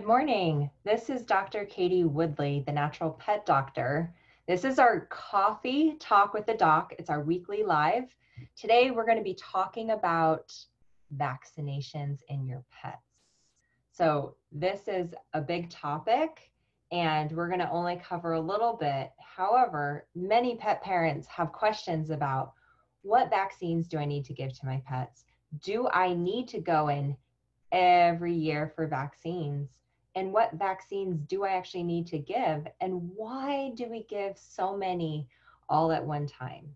Good morning. This is Dr. Katie Woodley, the natural pet doctor. This is our coffee talk with the doc. It's our weekly live. Today, we're going to be talking about vaccinations in your pets. So this is a big topic and we're going to only cover a little bit. However, many pet parents have questions about what vaccines do I need to give to my pets? Do I need to go in every year for vaccines? And what vaccines do I actually need to give? And why do we give so many all at one time?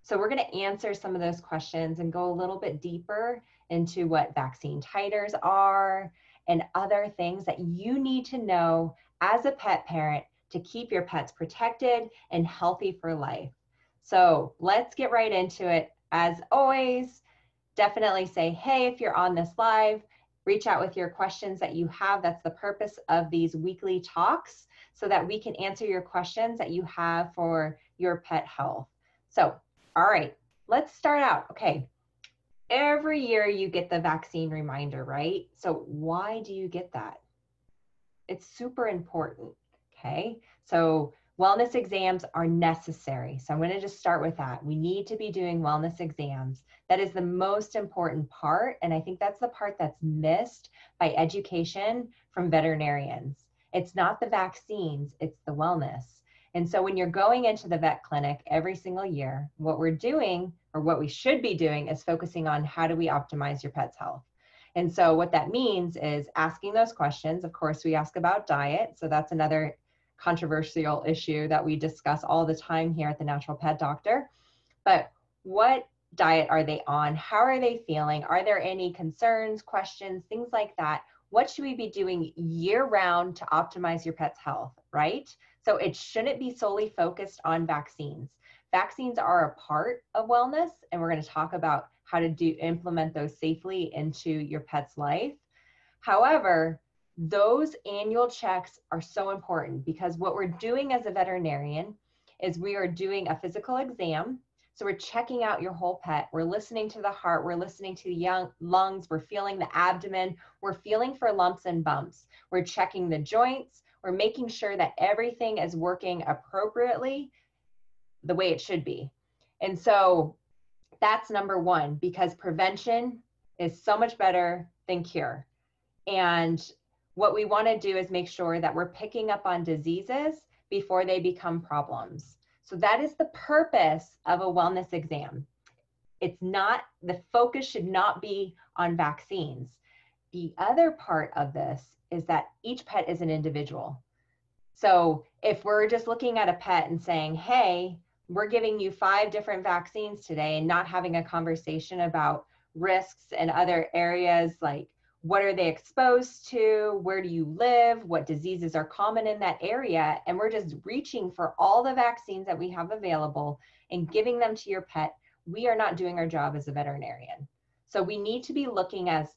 So we're going to answer some of those questions and go a little bit deeper into what vaccine titers are and other things that you need to know as a pet parent to keep your pets protected and healthy for life. So let's get right into it. As always, definitely say, hey, if you're on this live, reach out with your questions that you have. That's the purpose of these weekly talks, so that we can answer your questions that you have for your pet health. So, all right, let's start out. Okay, every year you get the vaccine reminder, right? So why do you get that? It's super important, okay? So wellness exams are necessary. So I'm going to just start with that. We need to be doing wellness exams. That is the most important part. And I think that's the part that's missed by education from veterinarians. It's not the vaccines, it's the wellness. And so when you're going into the vet clinic every single year, what we're doing, or what we should be doing, is focusing on how do we optimize your pet's health. And so what that means is asking those questions. Of course, we ask about diet. So that's another controversial issue that we discuss all the time here at the Natural Pet Doctor. But what diet are they on? How are they feeling? Are there any concerns, questions, things like that? What should we be doing year round to optimize your pet's health, right? So it shouldn't be solely focused on vaccines. Vaccines are a part of wellness, and we're going to talk about how to implement those safely into your pet's life. However, those annual checks are so important, because what we're doing as a veterinarian is we are doing a physical exam. So we're checking out your whole pet. We're listening to the heart. We're listening to the lungs. We're feeling the abdomen. We're feeling for lumps and bumps. We're checking the joints. We're making sure that everything is working appropriately the way it should be. And so that's number one, because prevention is so much better than cure. And what we want to do is make sure that we're picking up on diseases before they become problems. So that is the purpose of a wellness exam. It's not, the focus should not be on vaccines. The other part of this is that each pet is an individual. So if we're just looking at a pet and saying, hey, we're giving you 5 different vaccines today, and not having a conversation about risks and other areas, like what are they exposed to, where do you live, what diseases are common in that area, and we're just reaching for all the vaccines that we have available and giving them to your pet, we are not doing our job as a veterinarian. So we need to be looking at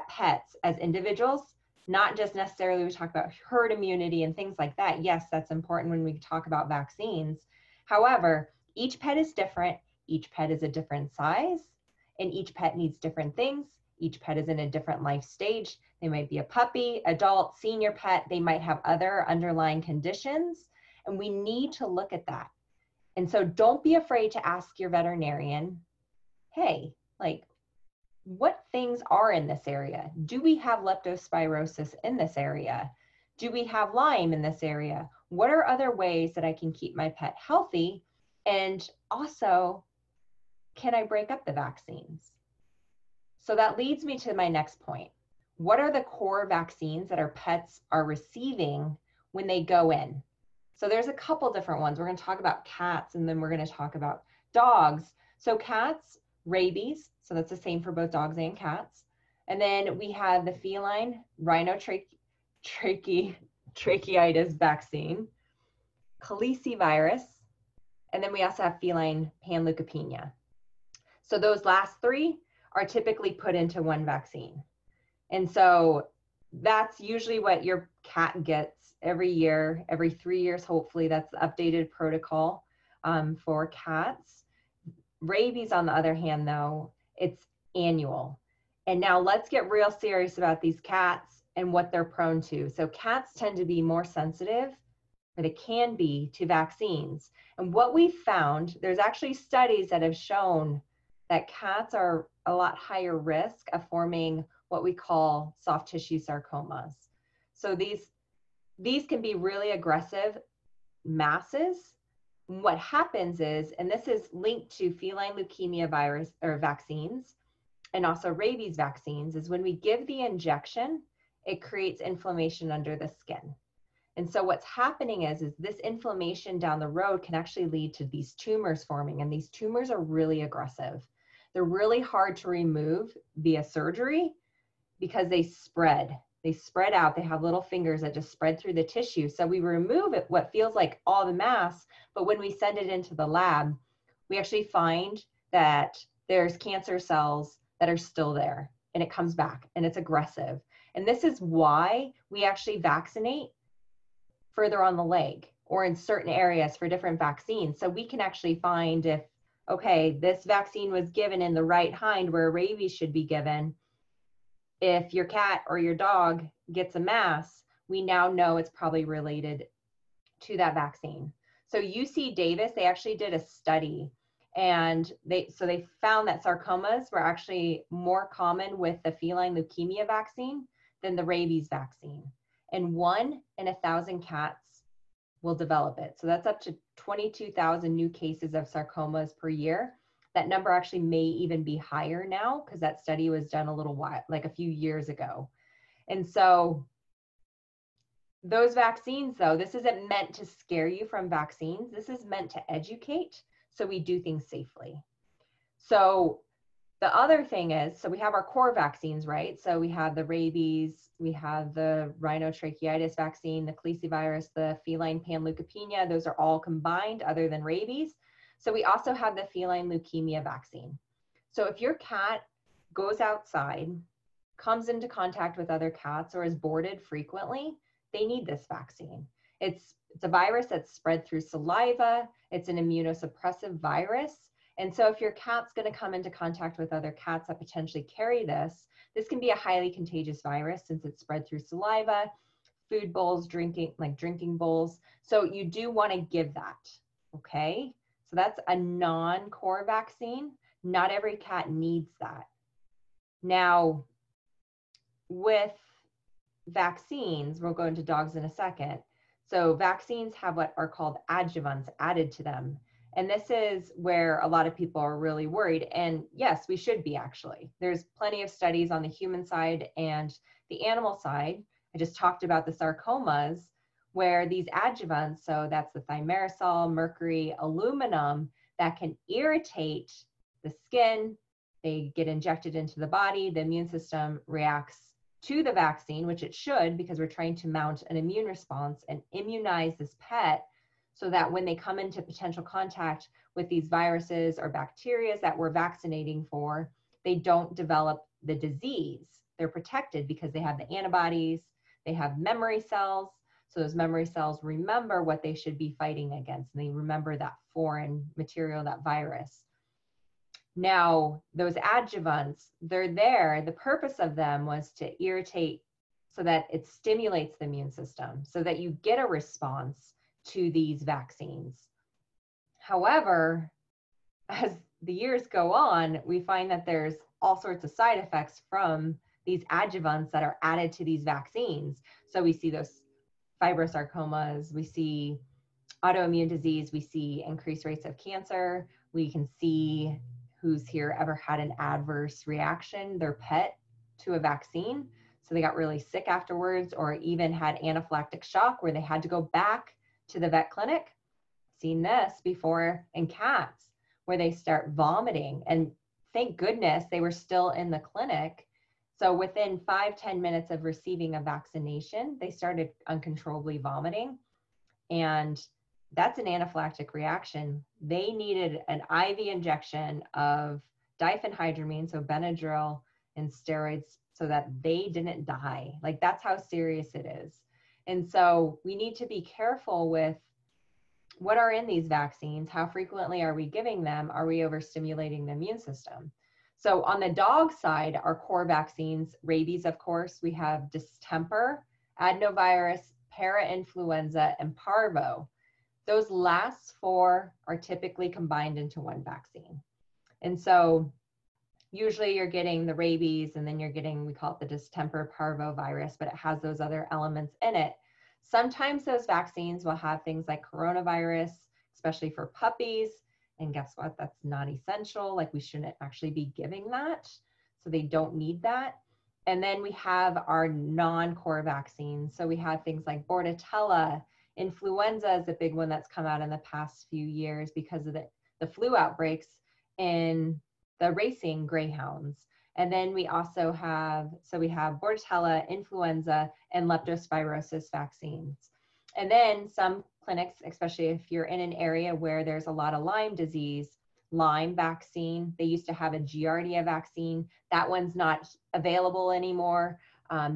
pets as individuals, not just necessarily, we talk about herd immunity and things like that. Yes, that's important when we talk about vaccines. However, each pet is different, each pet is a different size, and each pet needs different things. Each pet is in a different life stage. They might be a puppy, adult, senior pet. They might have other underlying conditions, and we need to look at that. And so don't be afraid to ask your veterinarian, hey, like, what things are in this area? Do we have leptospirosis in this area? Do we have Lyme in this area? What are other ways that I can keep my pet healthy? And also, can I break up the vaccines? So that leads me to my next point. What are the core vaccines that our pets are receiving when they go in? So there's a couple different ones. We're going to talk about cats, and then we're going to talk about dogs. So cats, rabies. So that's the same for both dogs and cats. And then we have the feline rhinotracheitis vaccine, calicivirus, and then we also have feline panleukopenia. So those last 3 are typically put into one vaccine. And so that's usually what your cat gets every year, every 3 years, hopefully. That's the updated protocol for cats. Rabies, on the other hand, though, it's annual. And now let's get real serious about these cats and what they're prone to. So cats tend to be more sensitive, or they can be, to vaccines. And what we found, there's actually studies that have shown that cats are a lot higher risk of forming what we call soft tissue sarcomas. So these can be really aggressive masses. What happens is, and this is linked to feline leukemia virus or vaccines and also rabies vaccines, is when we give the injection, it creates inflammation under the skin. And so what's happening is this inflammation down the road can actually lead to these tumors forming, and these tumors are really aggressive. They're really hard to remove via surgery because they spread out. They have little fingers that just spread through the tissue. So we remove it, what feels like all the mass, but when we send it into the lab, we actually find that there's cancer cells that are still there, and it comes back and it's aggressive. And this is why we actually vaccinate further on the leg or in certain areas for different vaccines. So we can actually find if, okay, this vaccine was given in the right hind where rabies should be given. If your cat or your dog gets a mass, we now know it's probably related to that vaccine. So UC Davis, they actually did a study, and they found that sarcomas were actually more common with the feline leukemia vaccine than the rabies vaccine. And 1 in 1,000 cats will develop it. So that's up to 22,000 new cases of sarcomas per year. That number actually may even be higher now because that study was done a little while, like a few years ago. And so those vaccines, though, this isn't meant to scare you from vaccines. This is meant to educate so we do things safely. So the other thing is, so we have our core vaccines, right? So we have the rabies, we have the rhinotracheitis vaccine, the calicivirus, the feline panleukopenia. Those are all combined other than rabies. So we also have the feline leukemia vaccine. So if your cat goes outside, comes into contact with other cats, or is boarded frequently, they need this vaccine. It's a virus that's spread through saliva. It's an immunosuppressive virus. And so if your cat's going to come into contact with other cats that potentially carry this can be a highly contagious virus since it's spread through saliva, food bowls, drinking bowls. So you do want to give that, okay? So that's a non-core vaccine. Not every cat needs that. Now, with vaccines, we'll go into dogs in a second. So vaccines have what are called adjuvants added to them. And this is where a lot of people are really worried. And yes, we should be actually. There's plenty of studies on the human side and the animal side. I just talked about the sarcomas where these adjuvants, so that's the thimerosal, mercury, aluminum, that can irritate the skin. They get injected into the body. The immune system reacts to the vaccine, which it should, because we're trying to mount an immune response and immunize this pet so that when they come into potential contact with these viruses or bacteria that we're vaccinating for, they don't develop the disease. They're protected because they have the antibodies, they have memory cells. So those memory cells remember what they should be fighting against, and they remember that foreign material, that virus. Now, those adjuvants, they're there. The purpose of them was to irritate so that it stimulates the immune system so that you get a response to these vaccines. However, as the years go on, we find that there's all sorts of side effects from these adjuvants that are added to these vaccines. So we see those fibrosarcomas, we see autoimmune disease, we see increased rates of cancer. We can see who's here ever had an adverse reaction, their pet, to a vaccine. So they got really sick afterwards, or even had anaphylactic shock where they had to go back to the vet clinic. Seen this before in cats where they start vomiting, and thank goodness they were still in the clinic. So within 5-10 minutes of receiving a vaccination, they started uncontrollably vomiting, and that's an anaphylactic reaction. They needed an IV injection of diphenhydramine, so Benadryl, and steroids so that they didn't die. Like, that's how serious it is. And so we need to be careful with what are in these vaccines. How frequently are we giving them? Are we overstimulating the immune system? So on the dog side, our core vaccines, rabies, of course, we have distemper, adenovirus, parainfluenza, and parvo. Those last four are typically combined into one vaccine. And so usually you're getting the rabies and then you're getting, we call it the distemper parvovirus, but it has those other elements in it. Sometimes those vaccines will have things like coronavirus, especially for puppies. And guess what? That's not essential. Like, we shouldn't actually be giving that. So they don't need that. And then we have our non-core vaccines. So we have things like bordetella. Influenza is a big one that's come out in the past few years because of the flu outbreaks in the racing greyhounds. And then we also have, so we have bordetella, influenza, and leptospirosis vaccines. And then some clinics, especially if you're in an area where there's a lot of Lyme disease, Lyme vaccine. They used to have a Giardia vaccine. That one's not available anymore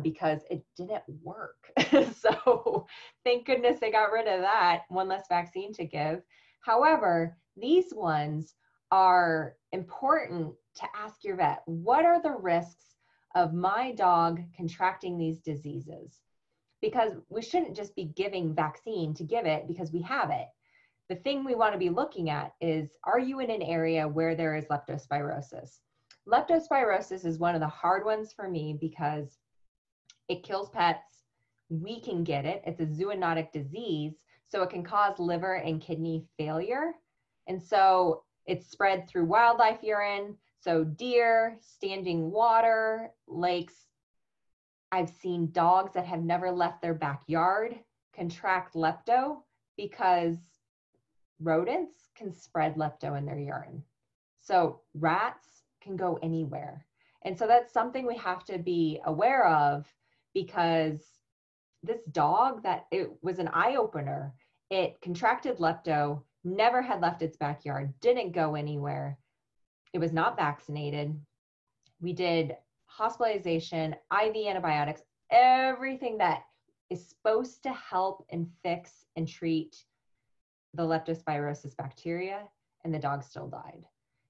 because it didn't work. So thank goodness they got rid of that, one less vaccine to give. However, these ones are important to ask your vet, what are the risks of my dog contracting these diseases? Because we shouldn't just be giving vaccine to give it because we have it. The thing we want to be looking at is, are you in an area where there is leptospirosis? Leptospirosis is one of the hard ones for me because it kills pets. We can get it. It's a zoonotic disease, so it can cause liver and kidney failure. And so it's spread through wildlife urine. So deer, standing water, lakes. I've seen dogs that have never left their backyard contract lepto because rodents can spread lepto in their urine. So rats can go anywhere. And so that's something we have to be aware of, because this dog, that it was an eye opener. It contracted lepto, never had left its backyard, didn't go anywhere. It was not vaccinated. We did hospitalization, IV antibiotics, everything that is supposed to help and fix and treat the leptospirosis bacteria, and the dog still died.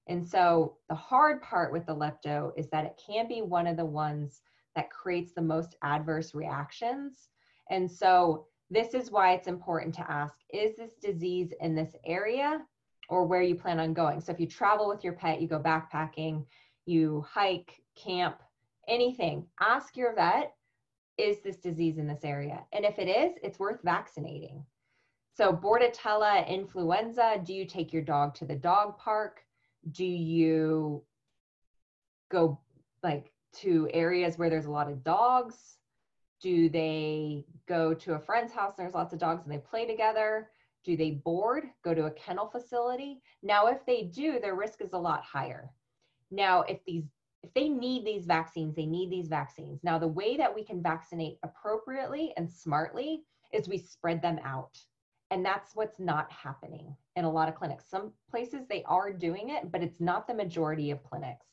And so the hard part with the lepto is that it can be one of the ones that creates the most adverse reactions. And so this is why it's important to ask, is this disease in this area or where you plan on going? So if you travel with your pet, you go backpacking, you hike, camp, anything, ask your vet, is this disease in this area? And if it is, it's worth vaccinating. So bordetella, influenza, do you take your dog to the dog park? Do you go like to areas where there's a lot of dogs? Do they go to a friend's house and there's lots of dogs and they play together? Do they board, go to a kennel facility? Now, if they do, their risk is a lot higher. Now, if they need these vaccines, they need these vaccines. Now, the way that we can vaccinate appropriately and smartly is we spread them out. And that's what's not happening in a lot of clinics. Some places they are doing it, but it's not the majority of clinics.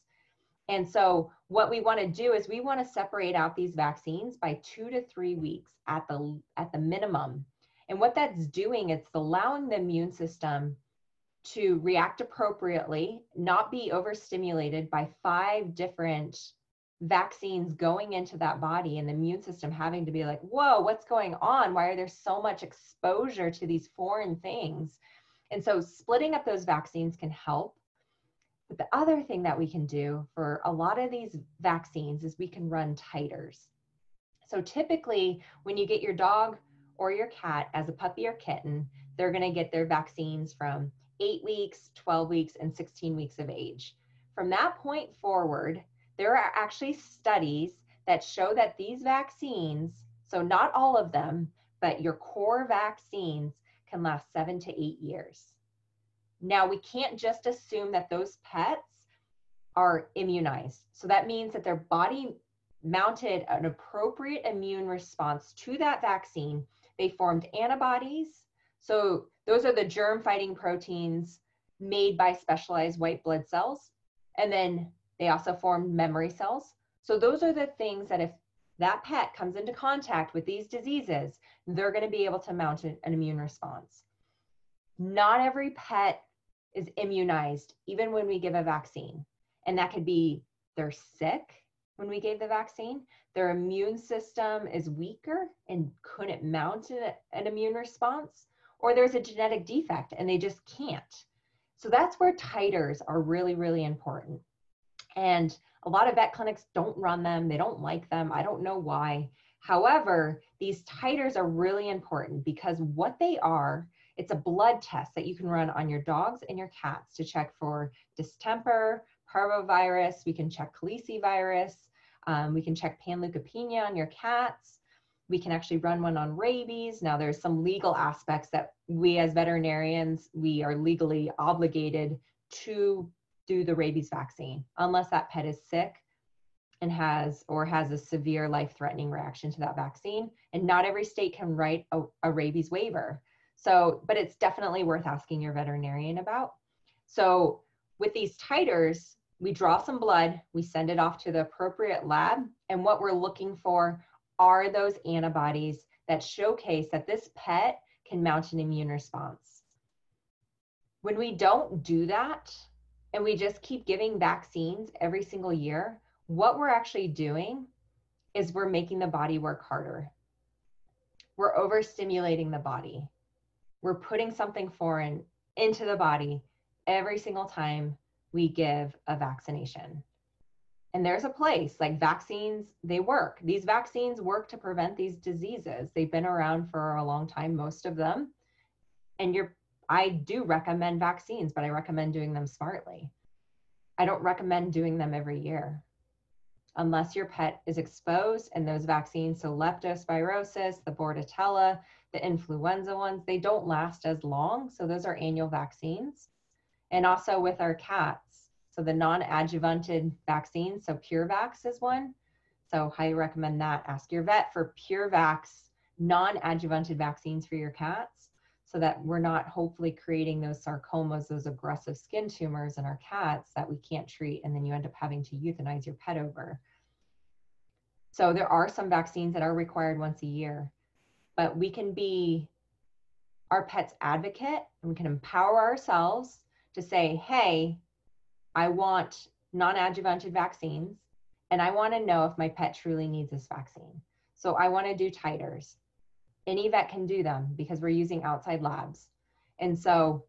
And so what we want to do is we want to separate out these vaccines by 2 to 3 weeks at the minimum. And what that's doing, it's allowing the immune system to react appropriately, not be overstimulated by 5 different vaccines going into that body, and the immune system having to be like, whoa, what's going on? Why are there so much exposure to these foreign things? And so splitting up those vaccines can help. But the other thing that we can do for a lot of these vaccines is we can run titers. So typically when you get your dog or your cat as a puppy or kitten, they're going to get their vaccines from 8 weeks, 12 weeks, and 16 weeks of age. From that point forward, there are actually studies that show that these vaccines, so not all of them, but your core vaccines can last 7 to 8 years. Now, we can't just assume that those pets are immunized. So that means that their body mounted an appropriate immune response to that vaccine. They formed antibodies. So those are the germ-fighting proteins made by specialized white blood cells. And then they also formed memory cells. So those are the things that if that pet comes into contact with these diseases, they're going to be able to mount an immune response. Not every pet is immunized, even when we give a vaccine. And that could be they're sick when we gave the vaccine, their immune system is weaker and couldn't mount an immune response, or there's a genetic defect and they just can't. So that's where titers are really, really important. And a lot of vet clinics don't run them. They don't like them. I don't know why. However, these titers are really important because what they are, it's a blood test that you can run on your dogs and your cats to check for distemper, parvovirus. We can check calicivirus. We can check panleukopenia on your cats. We can actually run one on rabies. Now there's some legal aspects that we as veterinarians, we are legally obligated to do the rabies vaccine unless that pet is sick and has a severe life-threatening reaction to that vaccine. And not every state can write a rabies waiver. So, but it's definitely worth asking your veterinarian about. So with these titers, we draw some blood, we send it off to the appropriate lab, and what we're looking for are those antibodies that showcase that this pet can mount an immune response. When we don't do that, and we just keep giving vaccines every single year, what we're actually doing is we're making the body work harder. We're overstimulating the body. We're putting something foreign into the body every single time we give a vaccination. And there's a place, like vaccines, they work. These vaccines work to prevent these diseases. They've been around for a long time, most of them. And I do recommend vaccines, but I recommend doing them smartly. I don't recommend doing them every year unless your pet is exposed, and those vaccines, so leptospirosis, the bordetella, the influenza ones, they don't last as long. So those are annual vaccines. And also with our cats, so the non-adjuvanted vaccines, so PureVax is one. So highly recommend that. Ask your vet for PureVax non-adjuvanted vaccines for your cats, so that we're not hopefully creating those sarcomas, those aggressive skin tumors in our cats that we can't treat, and then you end up having to euthanize your pet over. So there are some vaccines that are required once a year, but we can be our pet's advocate, and we can empower ourselves to say, hey, I want non-adjuvanted vaccines, and I want to know if my pet truly needs this vaccine. So I want to do titers. Any vet can do them because we're using outside labs. And so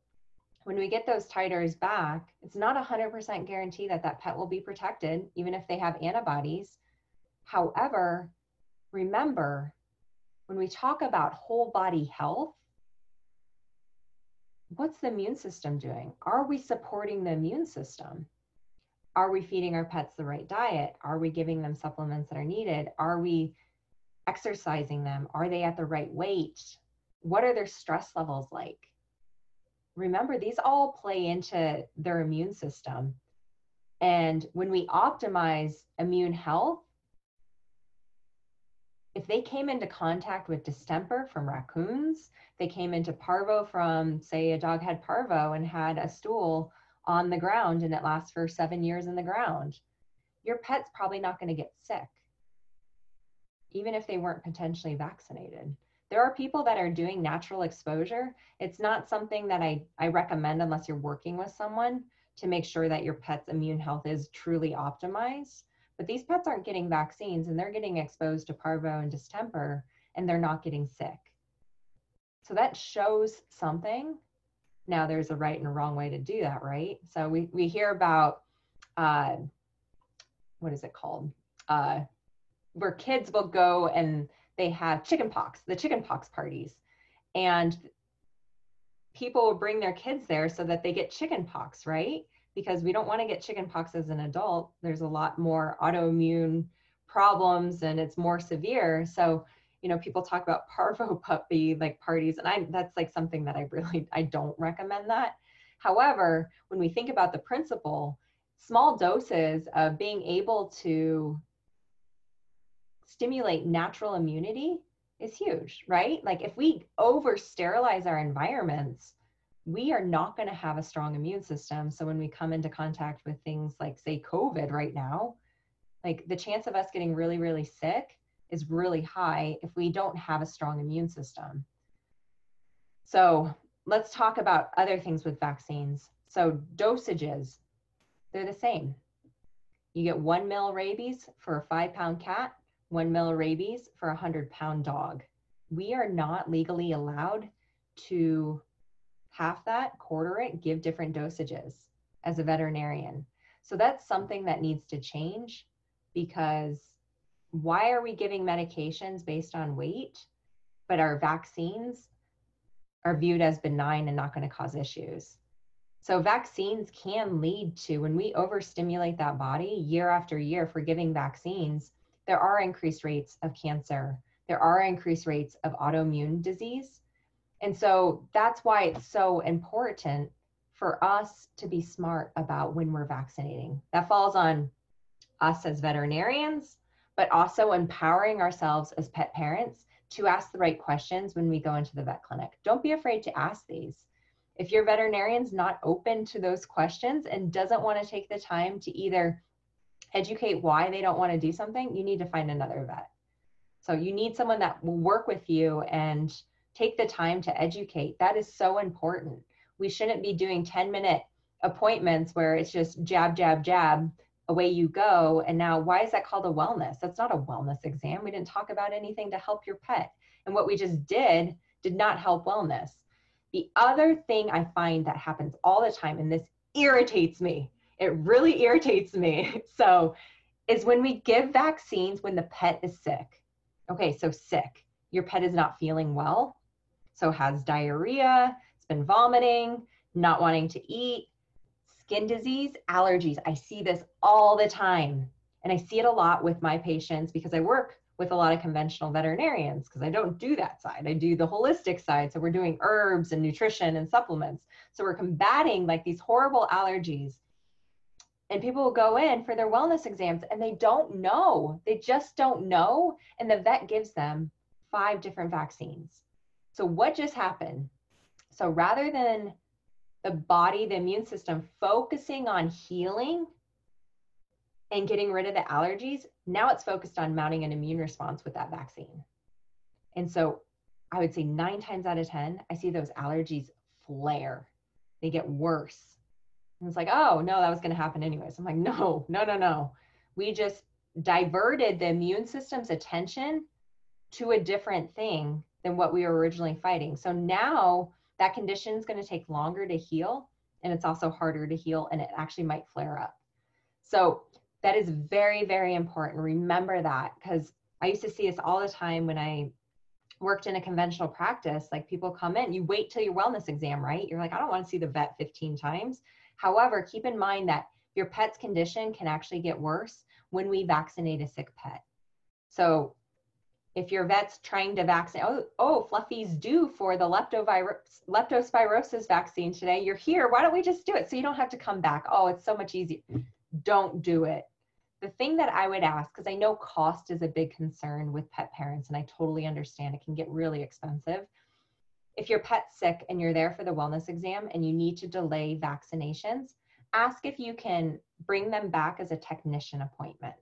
when we get those titers back, it's not 100% guarantee that that pet will be protected, even if they have antibodies. However, remember, when we talk about whole body health, what's the immune system doing? Are we supporting the immune system? Are we feeding our pets the right diet? Are we giving them supplements that are needed? Are we exercising them? Are they at the right weight? What are their stress levels like? Remember, these all play into their immune system. And when we optimize immune health, if they came into contact with distemper from raccoons, they came into parvo from, say, a dog had parvo and had a stool on the ground and it lasts for 7 years in the ground, your pet's probably not going to get sick, even if they weren't potentially vaccinated. There are people that are doing natural exposure. It's not something that I recommend unless you're working with someone to make sure that your pet's immune health is truly optimized. But these pets aren't getting vaccines and they're getting exposed to parvo and distemper and they're not getting sick. So that shows something. Now there's a right and a wrong way to do that, right? So we hear about, what is it called? Where kids will go and they have chickenpox, the chickenpox parties. And people will bring their kids there so that they get chickenpox, right? Because we don't want to get chickenpox as an adult. There's a lot more autoimmune problems and it's more severe. So, you know, people talk about parvo puppy like parties, and that's like something that I don't recommend that. However, when we think about the principle, small doses of being able to stimulate natural immunity is huge, right? Like if we over sterilize our environments, we are not going to have a strong immune system. So when we come into contact with things like, say, COVID right now, like the chance of us getting really, really sick is really high if we don't have a strong immune system. So let's talk about other things with vaccines. So dosages, they're the same. You get 1 mil rabies for a 5-pound cat, 1 mil rabies for a 100-pound dog. We are not legally allowed to half that, quarter it, give different dosages as a veterinarian. So that's something that needs to change, because why are we giving medications based on weight, but our vaccines are viewed as benign and not going to cause issues? So vaccines can lead to, when we overstimulate that body year after year for giving vaccines, there are increased rates of cancer. There are increased rates of autoimmune disease. And so that's why it's so important for us to be smart about when we're vaccinating. That falls on us as veterinarians, but also empowering ourselves as pet parents to ask the right questions when we go into the vet clinic. Don't be afraid to ask these. If your veterinarian's not open to those questions and doesn't want to take the time to either educate why they don't want to do something, you need to find another vet. So you need someone that will work with you and take the time to educate. That is so important. We shouldn't be doing 10-minute appointments where it's just jab, jab, jab, away you go. And now, why is that called a wellness? That's not a wellness exam. We didn't talk about anything to help your pet. And what we just did not help wellness. The other thing I find that happens all the time, and this irritates me, it really irritates me, so, is when we give vaccines when the pet is sick. Okay, so sick. Your pet is not feeling well, so has diarrhea, it's been vomiting, not wanting to eat, skin disease, allergies. I see this all the time. And I see it a lot with my patients because I work with a lot of conventional veterinarians, because I don't do that side. I do the holistic side. So we're doing herbs and nutrition and supplements. So we're combating like these horrible allergies. And people will go in for their wellness exams and they don't know. They just don't know. And the vet gives them 5 different vaccines. So what just happened? So rather than the body, the immune system focusing on healing and getting rid of the allergies, now it's focused on mounting an immune response with that vaccine. And so I would say 9 times out of 10, I see those allergies flare. They get worse. And it's like, oh, no, that was going to happen anyways. I'm like, no. We just diverted the immune system's attention to a different thing than what we were originally fighting. So now that condition is going to take longer to heal, and it's also harder to heal, and it actually might flare up. So that is very, very important. Remember that, because I used to see this all the time when I worked in a conventional practice. Like, people come in, you wait till your wellness exam, right? You're like, I don't want to see the vet 15 times. However, keep in mind that your pet's condition can actually get worse when we vaccinate a sick pet. So if your vet's trying to vaccinate, oh, Fluffy's due for the leptospirosis vaccine today. You're here. Why don't we just do it so you don't have to come back? Oh, it's so much easier. Don't do it. The thing that I would ask, because I know cost is a big concern with pet parents, and I totally understand it can get really expensive. If your pet's sick and you're there for the wellness exam and you need to delay vaccinations, ask if you can bring them back as a technician appointment.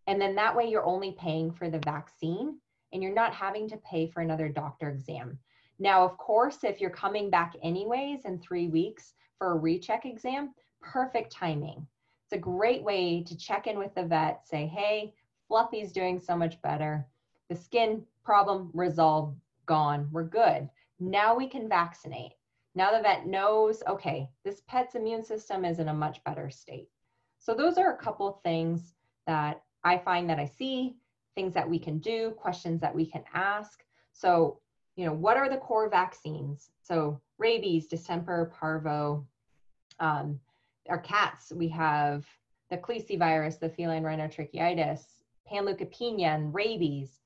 And then that way you're only paying for the vaccine and you're not having to pay for another doctor exam. Now, of course, if you're coming back anyways in 3 weeks for a recheck exam, perfect timing. It's a great way to check in with the vet, say, hey, Fluffy's doing so much better. The skin problem resolved, gone, we're good. Now we can vaccinate. Now the vet knows, okay, this pet's immune system is in a much better state. So those are a couple of things that I find that I see, things that we can do, questions that we can ask. So, what are the core vaccines? So rabies, distemper, parvo. Our cats, we have the virus, the feline rhinotracheitis, panleukopenia, and rabies.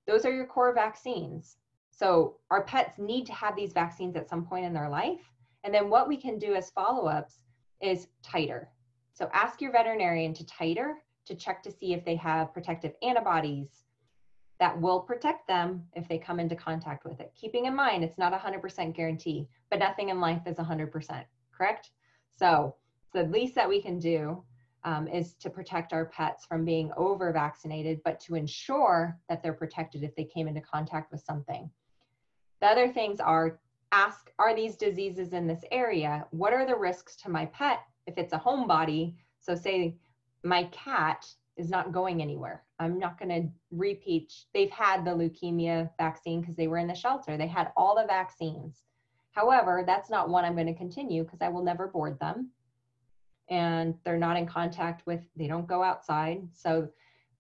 Those are your core vaccines. So our pets need to have these vaccines at some point in their life. And then what we can do as follow-ups is titer. So ask your veterinarian to titer to check to see if they have protective antibodies that will protect them if they come into contact with it. Keeping in mind, it's not 100% guarantee, but nothing in life is 100%, correct? So the least that we can do is to protect our pets from being over-vaccinated, but to ensure that they're protected if they came into contact with something. The other things are, ask, are these diseases in this area? What are the risks to my pet if it's a homebody? So say my cat is not going anywhere. I'm not going to repeat. They've had the leukemia vaccine because they were in the shelter. They had all the vaccines. However, that's not one I'm going to continue because I will never board them. And they're not in contact with, they don't go outside. So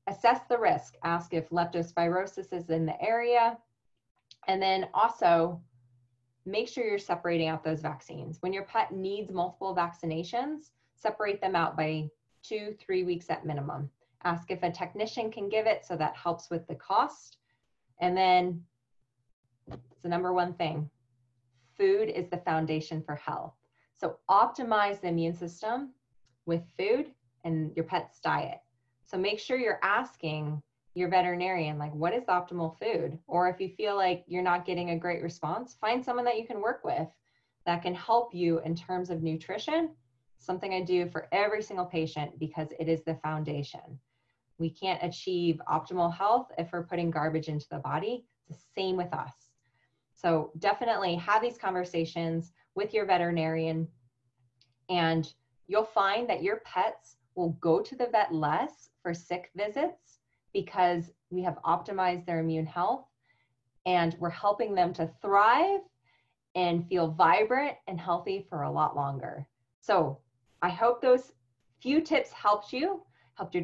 assess the risk. Ask if leptospirosis is in the area. And then also make sure you're separating out those vaccines. When your pet needs multiple vaccinations, separate them out by 2-3 weeks at minimum. Ask if a technician can give it, so that helps with the cost. And then it's the number one thing. Food is the foundation for health. So optimize the immune system with food and your pet's diet. So make sure you're asking your veterinarian, like, what is the optimal food? Or if you feel like you're not getting a great response, find someone that you can work with that can help you in terms of nutrition. Something I do for every single patient because it is the foundation. We can't achieve optimal health if we're putting garbage into the body. It's the same with us. So definitely have these conversations with your veterinarian, and you'll find that your pets will go to the vet less for sick visits because we have optimized their immune health and we're helping them to thrive and feel vibrant and healthy for a lot longer. So I hope those few tips helped your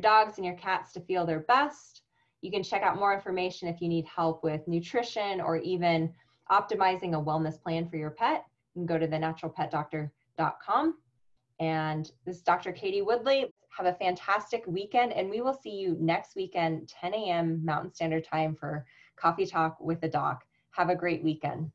dogs and your cats to feel their best. You can check out more information if you need help with nutrition or even optimizing a wellness plan for your pet. You can go to thenaturalpetdoctor.com. And this is Dr. Katie Woodley. Have a fantastic weekend, and we will see you next weekend, 10 a.m. Mountain Standard Time for Coffee Talk with the Doc. Have a great weekend.